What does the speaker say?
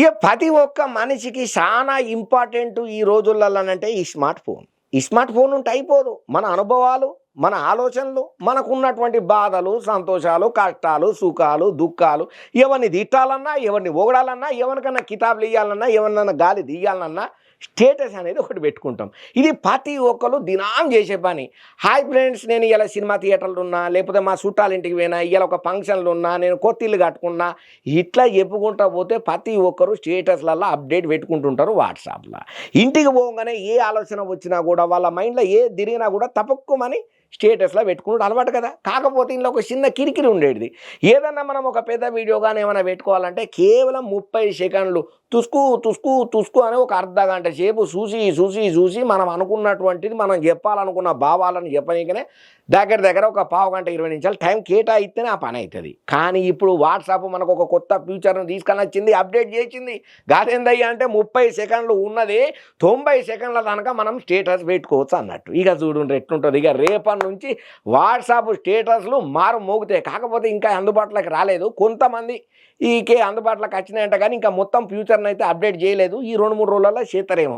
ఇక ప్రతి ఒక్క మనిషికి చాలా ఇంపార్టెంట్ ఈ రోజులలోనంటే ఈ స్మార్ట్ ఫోన్. ఈ స్మార్ట్ ఫోన్ ఉంటే అయిపోదు. మన అనుభవాలు, మన ఆలోచనలు, మనకున్నటువంటి బాధలు, సంతోషాలు, కష్టాలు, సుఖాలు, దుఃఖాలు, ఎవరిని తిట్టాలన్నా, ఎవరిని పొగడాలన్నా, ఎవరికన్నా కితాబులు ఇయ్యాలన్నా, ఎవరినన్నా గాలి తీయాలన్నా స్టేటస్ అనేది ఒకటి పెట్టుకుంటాం. ఇది ప్రతి ఒక్కరు దినం చేసే పని. హాయ్ ఫ్రెండ్స్, నేను ఇలా సినిమా థియేటర్లు ఉన్నా, లేకపోతే మా చుట్టాల ఇంటికి పోయినా, ఇలా ఒక ఫంక్షన్లు ఉన్నా, నేను కొత్త ఇల్లు కట్టుకున్నా, ఇట్లా చెప్పుకుంటా పోతే ప్రతి ఒక్కరు స్టేటస్లలో అప్డేట్ పెట్టుకుంటుంటారు వాట్సాప్లో. ఇంటికి పోగానే ఏ ఆలోచన వచ్చినా కూడా వాళ్ళ మైండ్లో ఏ తిరిగినా కూడా తపక్కుమని స్టేటస్లో పెట్టుకుంటూ అలవాటు కదా. కాకపోతే ఇంట్లో ఒక చిన్న కిరికిరి ఉండేది. ఏదన్నా మనం ఒక పెద్ద వీడియో కానీ ఏమైనా పెట్టుకోవాలంటే కేవలం 30 సెకండ్లు తుసుకు తుసుకు తుసుకు అని ఒక అర్ధ గంట సేపు చూసి చూసి చూసి మనం అనుకున్నటువంటిది మనం చెప్పాలనుకున్న భావాలను చెప్పనీకనే దగ్గర ఒక పావు గంట 20 నిమిషాలు టైం కేటాయిస్తేనే ఆ పని అవుతుంది. కానీ ఇప్పుడు వాట్సాప్ మనకు ఒక కొత్త ఫ్యూచర్ను తీసుకొని వచ్చింది, అప్డేట్ చేసింది. గాదేందయ్యా అంటే 30 సెకండ్లు ఉన్నది 90 సెకండ్ల దాకా మనం స్టేటస్ పెట్టుకోవచ్చు అన్నట్టు. ఇక చూడండి ఎట్లుంటుంది. ఇక రేపటి నుంచి వాట్సాప్ స్టేటస్లు మారు మోగుతాయి. కాకపోతే ఇంకా అందుబాటులోకి రాలేదు. కొంతమంది అందుబాటులోకి వచ్చినాయంట కానీ ఇంకా మొత్తం ఫ్యూచర్ని అయితే అప్డేట్ చేయలేదు. ఈ 2-3 రోజులలో చేస్తారేమో.